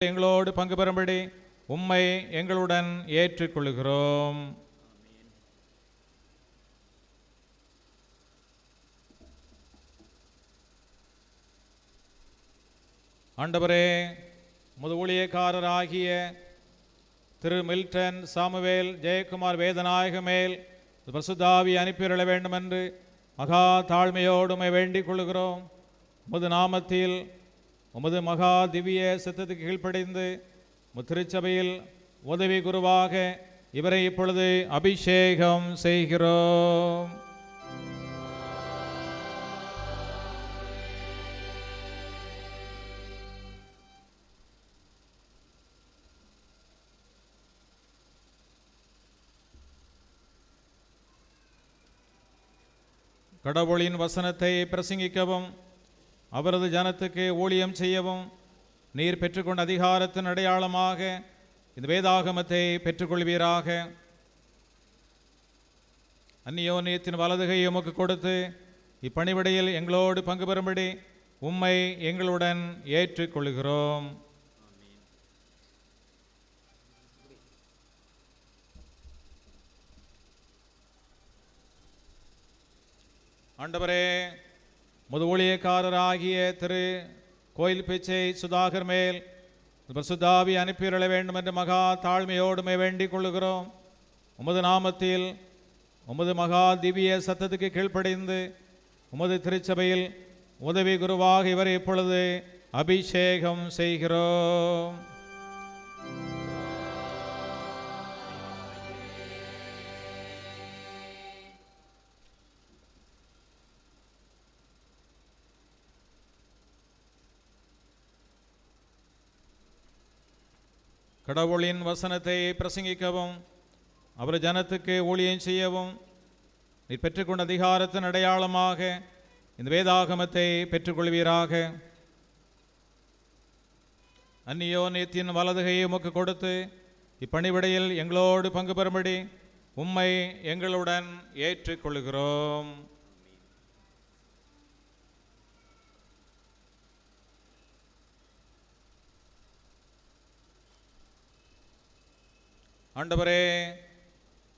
எங்களோடு பங்கு பெறும்படி உம்மை எங்களுடன் ஏற்றுக்கொள்கிறோம். ஆண்டவரே, முது ஊழியக்காரராகிய திரு மில்டன் சாமுவேல் ஜெயக்குமார் வேதநாயக மேல் பரிசுத்தாவி அனுப்பிவிட வேண்டும் என்று மகா தாழ்மையோடு உம்மை வேண்டிக் கொள்கிறோம். உமது நாமத்தில் உமது மகா திவ்ய சித்தத்துக்கு கீழ்ப்படிந்து திருச்சபையில் உதவி குருவாக இவரை இப்பொழுது அபிஷேகம் செய்கிறோம். கடவுளின் வசனத்தை பிரசங்கிக்கவும் அவரது ஜனத்துக்கு ஊழியம் செய்யவும் நீர் பெற்றுக்கொண்ட அதிகாரத்தின் அடையாளமாக இந்த வேதாகமத்தை பெற்றுக்கொள்வீராக. அந்நியோன்யத்தின் வலதுகை உமக்கு கொடுத்து இப்பணிவிடையில் எங்களோடு பங்கு பெறும்படி உம்மை எங்களுடன் ஏற்றுக்கொள்கிறோம். ஆண்டவரே, முது ஊழியக்காரராகிய திரு கோயில் பிச்சை சுதாகர் மேல் பரிசுத்தாவி அனுப்பிவிட வேண்டும் என்று மகா தாழ்மையோடுமை வேண்டிக் கொள்கிறோம். உமது நாமத்தில் உமது மகா திவ்ய சத்தத்துக்கு கீழ்ப்படிந்து உமது திருச்சபையில் உதவி குருவாக இவரை இப்பொழுது அபிஷேகம் செய்கிறோம். கடவுளின் வசனத்தை பிரசங்கிக்கவும் அவர் ஜனத்துக்கு ஊழியம் செய்யவும் நீர் பெற்றுக்கொண்ட அதிகாரத்தின் அடையாளமாக இந்த வேதாகமத்தை பெற்றுக்கொள்வீராக. அந்நியோன்யத்தின் வலதுகையை உமக்கு கொடுத்து இப்பணிவிடையில் எங்களோடு பங்கு பெறும்படி உம்மை எங்களுடன் ஏற்றுக்கொள்கிறோம். ஆண்டவரே,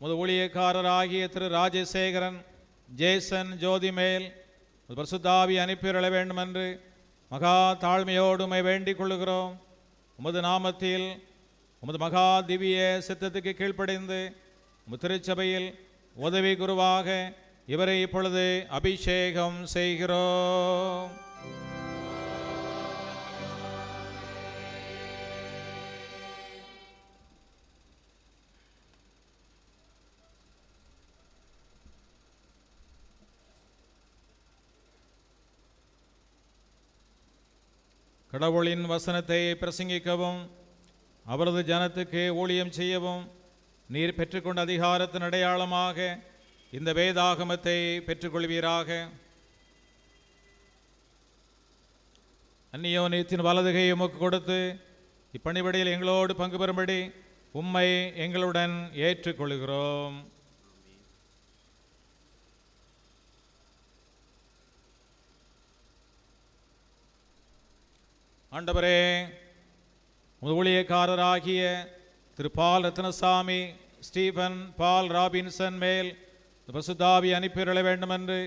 முது ஊழியக்காரராகிய திரு ராஜசேகரன் ஜேசன் ஜோதி மேல் பரிசுத்தாவி அனுப்பிவிட வேண்டும் என்று மகா தாழ்மையோடு உம்மை வேண்டிக் கொள்கிறோம். உமது நாமத்தில் உமது மகா திவ்ய சித்தத்துக்கு கீழ்ப்படிந்து உமது திருச்சபையில் உதவி குருவாக இவரை இப்பொழுது அபிஷேகம் செய்கிறோம். கடவுளின் வசனத்தை பிரசங்கிக்கவும் அவரது ஜனத்துக்கு ஊழியம் செய்யவும் நீர் பெற்றுக்கொண்ட அதிகாரத்தின் அடையாளமாக இந்த வேதாகமத்தை பெற்றுக்கொள்வீராக. அந்நியோன்யத்தின் வலதுகை உமக்கு கொடுத்து இப்பணிவிடையில் எங்களோடு பங்கு பெறும்படி உம்மை எங்களுடன் ஏற்றுக்கொள்கிறோம். ஆண்டவரே, ஊழியக்காரராகிய திரு பால் ரத்னசாமி ஸ்டீபன் பால் ராபின்சன் மேல் பரிசுத்தாவி அனுப்பிவிட வேண்டும் என்று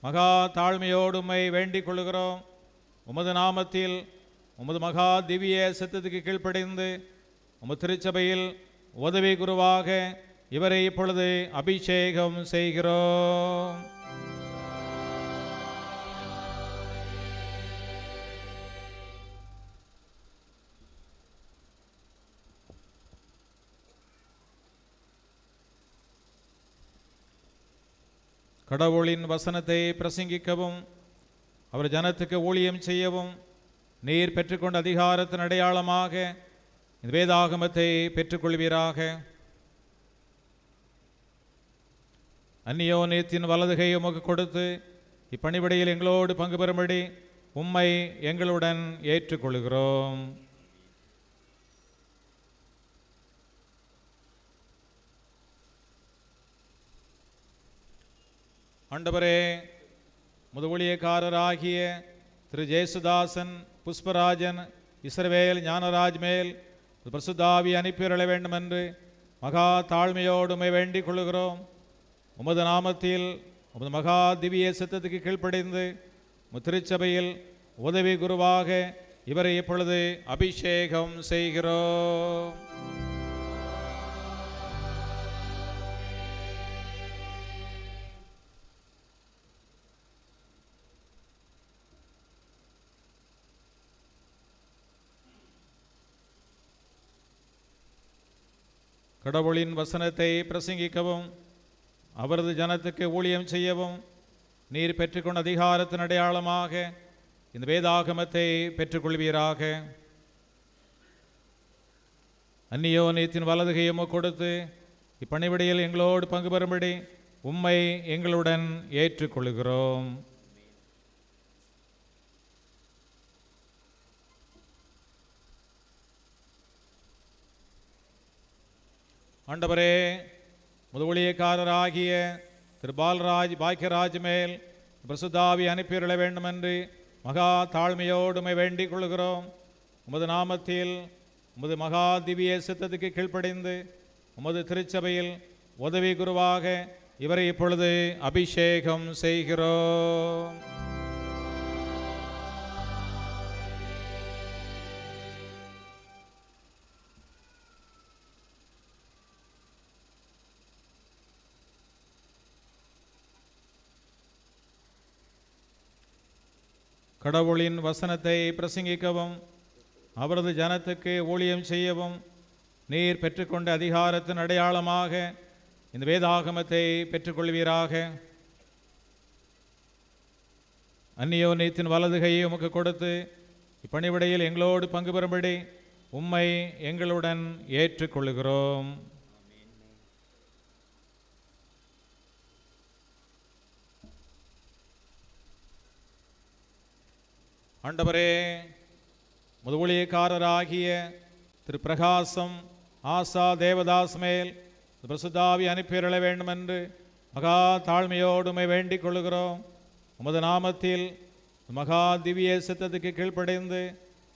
மகா தாழ்மையோடு உம்மை வேண்டிக் கொள்கிறோம். உமது நாமத்தில் உமது மகா திவ்ய சித்தத்துக்கு கீழ்ப்படிந்து உமது திருச்சபையில் உதவி குருவாக இவரை இப்பொழுது அபிஷேகம் செய்கிறோம். கடவுளின் வசனத்தை பிரசங்கிக்கவும் அவர் ஜனத்துக்கு ஊழியம் செய்யவும் நீர் பெற்றுக்கொண்ட அதிகாரத்தின் அடையாளமாக இந்த வேதாகமத்தை பெற்றுக்கொள்வீராக. அந்நியோன்யத்தின் வலதுகை உமக்கு கொடுத்து இப்பணிவிடையில் எங்களோடு பங்கு பெறும்படி உம்மை எங்களுடன் ஏற்றுக்கொள்கிறோம். ஆண்டவரே, முது ஊழியக்காரராகிய திரு ஜேசுதாசன் புஷ்பராஜன் இஸ்ரவேல் ஞானராஜ் மேல் பரிசுத்தாவி அனுப்பியருள வேண்டும் என்று மகா தாழ்மையோடு உம்மை வேண்டிக் கொள்ளுகிறோம். உமது நாமத்தில் உமது மகா திவ்ய சித்தத்துக்கு கீழ்ப்படிந்து திருச்சபையில் உதவி குருவாக இவரை இப்பொழுது அபிஷேகம் செய்கிறோம். கடவுளின் வசனத்தை பிரசங்கிக்கவும் அவரது ஜனத்துக்கு ஊழியம் செய்யவும் நீர் பெற்றுக்கொண்ட அதிகாரத்தின் அடையாளமாக இந்த வேதாகமத்தை பெற்றுக்கொள்வீராக. அந்நியோனியத்தின் வலதுகையும் கொடுத்து இப்பணிவிடையில் எங்களோடு பங்கு பெறும்படி உம்மை எங்களுடன் ஏற்றுக்கொள்கிறோம். ஆண்டவரே, முது ஊழியக்காரராகிய திரு பால்ராஜ் பாக்கியராஜ் மேல் பரிசுத்தாவி அனுப்பியுள்ள வேண்டும் என்று மகா தாழ்மையோடுமை வேண்டிக் கொள்கிறோம். உமது நாமத்தில் உமது மகா திவ்ய சித்தத்துக்கு கீழ்ப்படிந்து உமது திருச்சபையில் உதவி குருவாக இவரை இப்பொழுது அபிஷேகம் செய்கிறோம். கடவுளின் வசனத்தை பிரசங்கிக்கவும் அவரது ஜனத்துக்கு ஊழியம் செய்யவும் நீர் பெற்றுக்கொண்ட அதிகாரத்தின் அடையாளமாக இந்த வேதாகமத்தை பெற்றுக்கொள்வீராக. அந்நியோனியத்தின் வலதுகையை உமக்கு கொடுத்து இப்பணிவிடையில் எங்களோடு பங்கு பெறும்படி உம்மை எங்களுடன் ஏற்றுக்கொள்கிறோம். ஆண்டவரே, முது ஊழியக்காரராகிய திரு பிரகாசம் ஆசா தேவதாஸ் மேல் பரிசுத்தாவி அனுப்பியருள வேண்டும் என்று மகா தாழ்மையோடுமை வேண்டிக் கொள்கிறோம். உமது நாமத்தில் மகா திவ்ய சித்தத்துக்கு கீழ்ப்படைந்து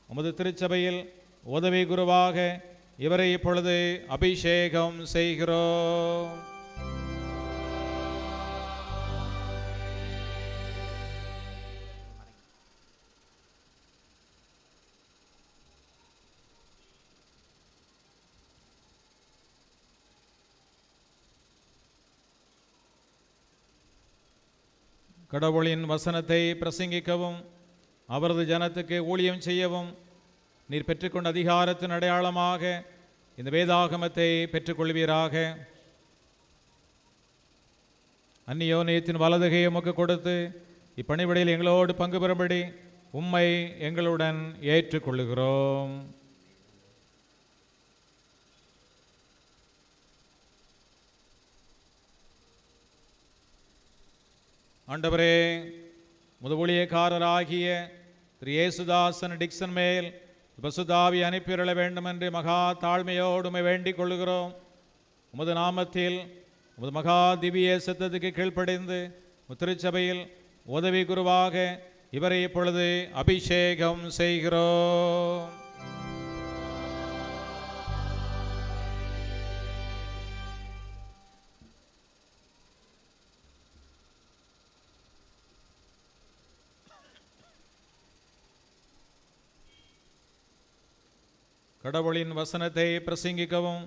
உமது திருச்சபையில் உதவி குருவாக இவரை இப்பொழுது அபிஷேகம் செய்கிறோம். கடவுளின் வசனத்தை பிரசங்கிக்கவும் அவரது ஜனத்துக்கு ஊழியம் செய்யவும் நீர் பெற்றுக்கொண்ட அதிகாரத்தின் அடையாளமாக இந்த வேதாகமத்தை பெற்றுக்கொள்வீராக. அந்நியோனியத்தின் வலதுகையை உமக்கு கொடுத்து இப்பணிவிடையில் எங்களோடு பங்கு பெறும்படி உம்மை எங்களுடன் ஏற்றுக்கொள்கிறோம். ஆண்டவரே, முது ஊழியக்காரராகிய திரு இயேசுதாசன் டிக்சன் மேல் பரிசுத்தாவி அனுப்பியுள்ள வேண்டும் என்று மகா தாழ்மையோடுமை வேண்டிக் கொள்கிறோம். உமது நாமத்தில் உமது மகா திவ்ய சித்தத்துக்கு கீழ்ப்படிந்து திருச்சபையில் உதவி குருவாக இவரை இப்பொழுது அபிஷேகம் செய்கிறோம். கடவுளின் வசனத்தை பிரசங்கிக்கவும்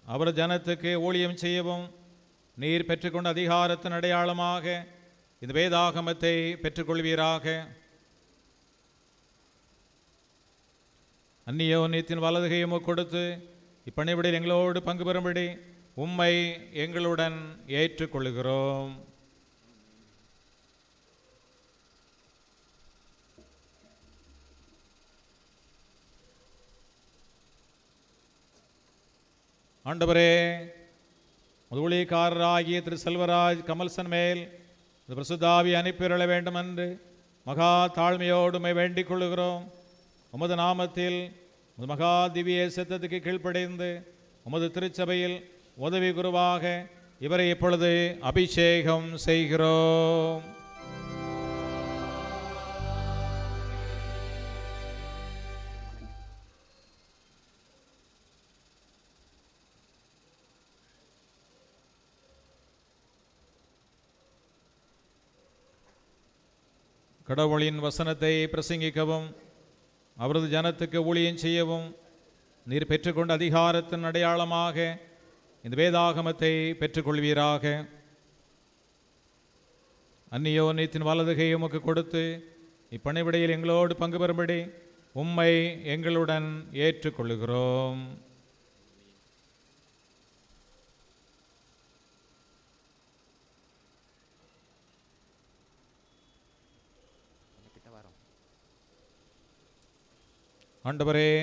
அவர் ஜனத்துக்கு ஊழியம் செய்யவும் நீர் பெற்றுக்கொண்ட அதிகாரத்தின் அடையாளமாக இந்த வேதாகமத்தை பெற்றுக்கொள்வீராக. அந்நியோனியத்தின் வலதுகையும் கொடுத்து இப்பணிவிடையில் எங்களோடு பங்கு பெறும்படி உம்மை எங்களுடன் ஏற்றுக்கொள்கிறோம். ஆண்டவரே, முது ஊழியக்காரராகிய திரு செல்வராஜ் கமல்சன் மேல் பரிசுத்தாவி அனுப்பியுள்ள வேண்டும் என்று மகா தாழ்மையோடுமை வேண்டிக் கொள்ளுகிறோம். உமது நாமத்தில் உமது மகா திவ்ய சித்தத்துக்கு கீழ்ப்படைந்து உமது திருச்சபையில் உதவி குருவாக இவரை இப்பொழுது அபிஷேகம் செய்கிறோம். கடவுளின் வசனத்தை பிரசங்கிக்கவும் அவரது ஜனத்துக்கு ஊழியம் செய்யவும் நீர் பெற்றுக்கொண்ட அதிகாரத்தின் அடையாளமாக இந்த வேதாகமத்தை பெற்றுக்கொள்வீராக. அந்நியோன்யத்தின் வலதுகை உமக்கு கொடுத்து இப்பணிவிடையில் எங்களோடு பங்கு பெறும்படி உம்மை எங்களுடன் ஏற்றுக்கொள்கிறோம். ஆண்டவரே,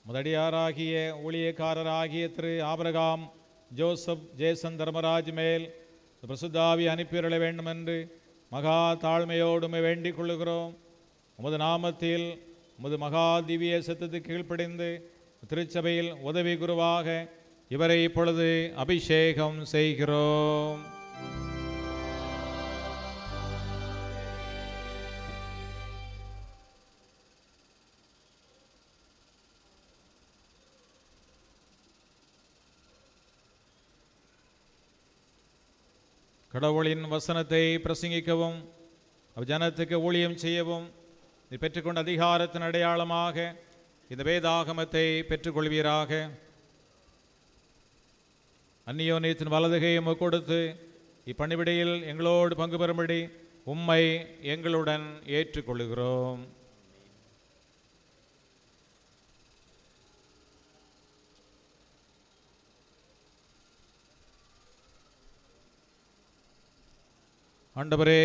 முதடியாராகிய ஊழியக்காரராகிய திரு ஆபிரகாம் ஜோசப் ஜேசன் தர்மராஜ் மேல் பிரசுத்தாவி அனுப்பிவிட வேண்டும் என்று மகா தாழ்மையோடுமை வேண்டிக் கொள்ளுகிறோம். உமது நாமத்தில் உமது மகா திவ்ய சத்தத்துக்கு கீழ்ப்படிந்து திருச்சபையில் உதவி குருவாக இவரை இப்பொழுது அபிஷேகம் செய்கிறோம். கடவுளின் வசனத்தை பிரசங்கிக்கவும் ஜனத்துக்கு ஊழியம் செய்யவும் நீ பெற்றுக்கொண்ட அதிகாரத்தின் அடையாளமாக இந்த வேதாகமத்தை பெற்றுக்கொள்வீராக. அந்நியோன்யத்தின் வலதுகை உமக்கு கொடுத்து இப்பணிவிடையில் எங்களோடு பங்கு பெறும்படி உம்மை எங்களுடன் ஏற்றுக்கொள்கிறோம். ஆண்டவரே,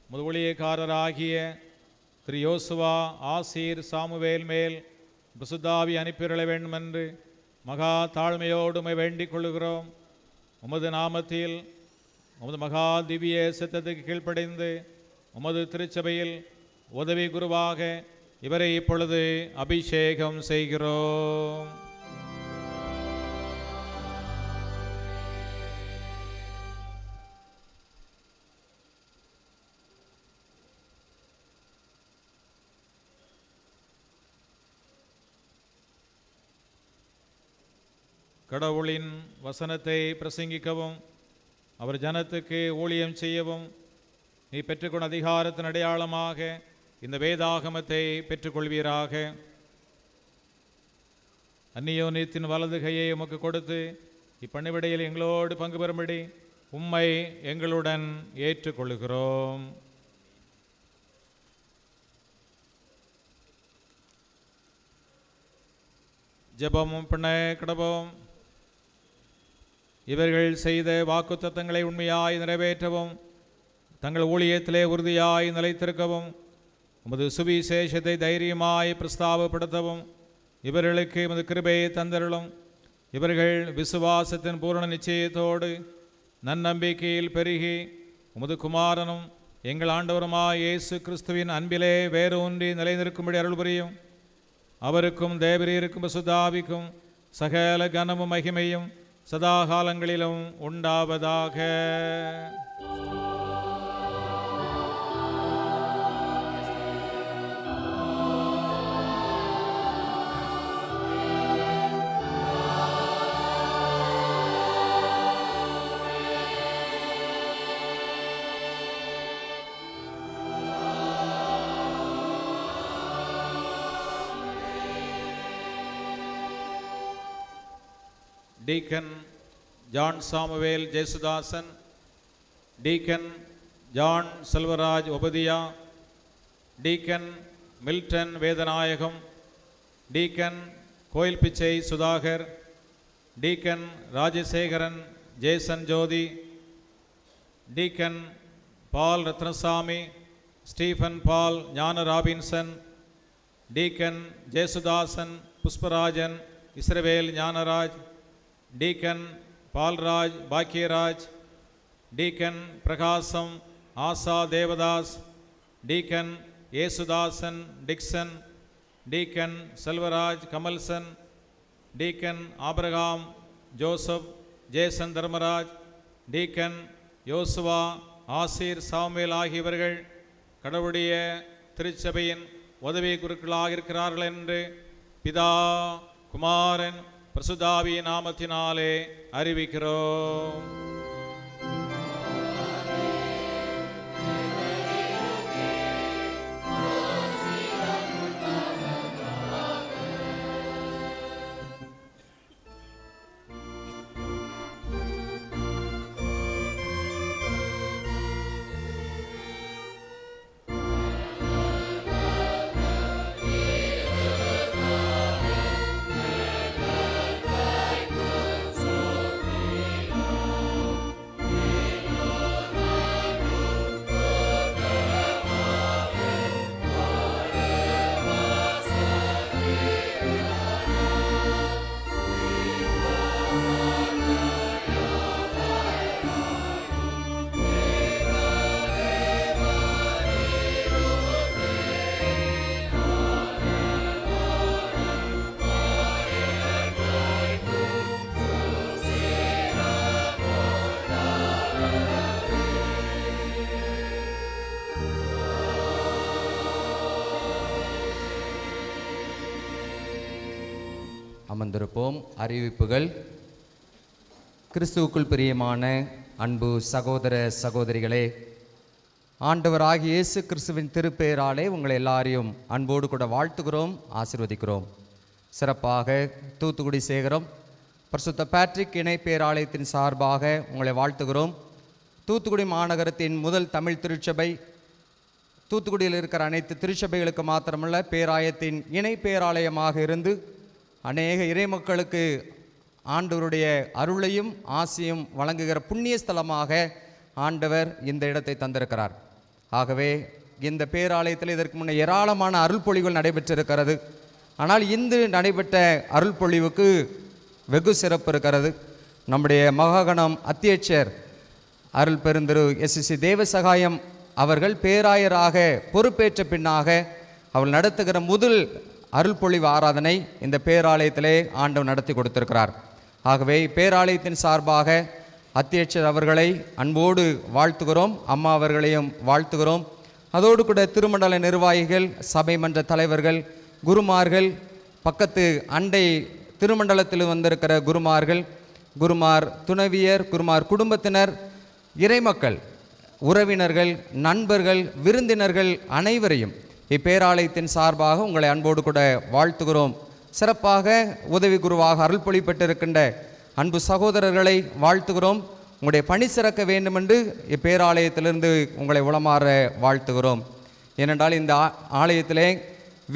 உமது ஊழியக்காரராகிய திரு யோசுவா ஆசீர் சாமுவேல் மேல் பிரசுத்தாவி அனுப்பிவிட வேண்டும் என்று மகா தாழ்மையோடுமை வேண்டிக் கொள்ளுகிறோம். உமது நாமத்தில் உமது மகா திவ்ய சித்தத்துக்கு கீழ்ப்படைந்து உமது திருச்சபையில் உதவி குருவாக இவரை இப்பொழுது அபிஷேகம் செய்கிறோம். கடவுளின் வசனத்தை பிரசங்கிக்கவும் அவர் ஜனத்துக்கு ஊழியம் செய்யவும் நீ பெற்றுக்கொண்ட அதிகாரத்தின் அடையாளமாக இந்த வேதாகமத்தை பெற்றுக்கொள்வீராக. அந்நியோன்யத்தின் வலதுகையை உமக்கு கொடுத்து இப்பணிவிடையில் எங்களோடு பங்கு பெறும்படி உம்மை எங்களுடன் ஏற்றுக்கொள்கிறோம். ஜெபமும் பண்ண கடவோம். இவர்கள் செய்த வாக்குத்தத்தங்களை உண்மையாய் நிறைவேற்றவும் தங்கள் ஊழியத்திலே உறுதியாய் நிலைத்திருக்கவும் உமது சுவிசேஷத்தை தைரியமாய் பிரஸ்தாபப்படுத்தவும் இவர்களுக்கு உமது கிருபையை தந்தருளும். இவர்கள் விசுவாசத்தின் பூரண நிச்சயத்தோடு நன்னம்பிக்கையில் பெருகி உமது குமாரனும் எங்கள் ஆண்டவருமாய் இயேசு கிறிஸ்துவின் அன்பிலே வேறு ஒன்றி நிலைநிற்கும்படி அருள் புரியும். அவருக்கும் தேவரீருக்கும் பசுதாவிக்கும் சகல கனமும் மகிமையும் சதா காலங்களிலும் உண்டாவதாக. Deacon John Samuel Jesudasan, Deacon John Selvaraj Obadiah, Deacon Milton Vedanayagam, Deacon Koil Pichai Sudhakar, Deacon Rajasekharan Jason Jodi, Deacon Paul Ratnasamy, Stephen Paul Jnana Robinson, Deacon Jesudasan Pusparajan Israel Jnanaraj, Deacon Paul Raj Bhakyaraj, Deacon Prakasam Asa Devadas, Deacon Yesudasan Dixon, Deacon Selvaraj Kamalsan, Deacon Abraham Joseph Jason Dharmaraj, Deacon Yosua Asir Samuel ஆகியவர்கள் கடவுளுடைய திருச்சபையின் உதவி குருக்களாக இருக்கிறார்கள் என்று பிதா குமாரன் பரிசுத்தாவிய நாமத்தினாலே அறிவிக்கிறோம். அமர்ந்திருப்போம். அறிவிப்புகள். கிறிஸ்துவுக்குள் பிரியமான அன்பு சகோதர சகோதரிகளே, ஆண்டவராகிய இயேசு கிறிஸ்துவின் திருப்பெயராலே உங்களை எல்லாரையும் அன்போடு கூட வாழ்த்துகிறோம், ஆசீர்வதிக்கிறோம். சிறப்பாக தூத்துக்குடி சேகரம் பரிசுத்த பேட்ரிக் இணை பேராலயத்தின் சார்பாக உங்களை வாழ்த்துகிறோம். தூத்துக்குடி மாநகரத்தின் முதல் தமிழ் திருச்சபை, தூத்துக்குடியில் இருக்கிற அனைத்து திருச்சபைகளுக்கு மாத்திரமல்ல, பேராயத்தின் இணை பேராலயமாக இருந்து அநேக இறைமக்களுக்கு ஆண்டவருடைய அருளையும் ஆசையும் வழங்குகிற புண்ணிய ஸ்தலமாக ஆண்டவர் இந்த இடத்தை தந்திருக்கிறார். ஆகவே இந்த பேராலயத்தில் இதற்கு முன்னே ஏராளமான அருள்பொழிவுகள் நடைபெற்றிருக்கிறது. ஆனால் இன்று நடைபெற்ற அருள்பொழிவுக்கு வெகு சிறப்பு இருக்கிறது. நம்முடைய மகாகணம் அத்தியட்சர் அருள் பெருந்திரு எஸ்எஸ்சி தேவசகாயம் அவர்கள் பேராயராக பொறுப்பேற்ற பின்னாக அவள் நடத்துகிற முதல் அருள்பொழிவு ஆராதனை இந்த பேராலயத்திலே ஆண்டவர் நடத்தி கொடுத்திருக்கிறார். ஆகவே பேராலயத்தின் சார்பாக அத்தியட்சர் அவர்களை அன்போடு வாழ்த்துகிறோம், அம்மா அவர்களையும் வாழ்த்துகிறோம். அதோடு கூட திருமண்டல நிர்வாகிகள், சபை மன்ற தலைவர்கள், குருமார்கள், பக்கத்து அண்டை திருமண்டலத்தில் வந்திருக்கிற குருமார்கள், குருமார் துணைவியர், குருமார் குடும்பத்தினர், இறைமக்கள், உறவினர்கள், நண்பர்கள், விருந்தினர்கள் அனைவரையும் இப்பேராலயத்தின் சார்பாக உங்களை அன்போடு கூட வாழ்த்துகிறோம். சிறப்பாக உதவி குருவாக அருள்பொழி பெற்றிருக்கின்ற அன்பு சகோதரர்களை வாழ்த்துகிறோம். உங்களுடைய பணி சிறக்க வேண்டுமென்று இப்பேராலயத்திலிருந்து உங்களை உளமாற வாழ்த்துகிறோம். ஏனென்றால் இந்த ஆலயத்திலே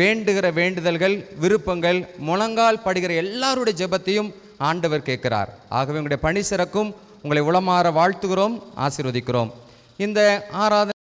வேண்டுகிற வேண்டுதல்கள், விருப்பங்கள், முழங்கால் படுகிற எல்லாருடைய ஜெபத்தையும் ஆண்டவர் கேட்கிறார். ஆகவே உங்களுடைய பணி சிறக்கும், உங்களை உளமாற வாழ்த்துகிறோம், ஆசீர்வதிக்கிறோம். இந்த ஆராதனை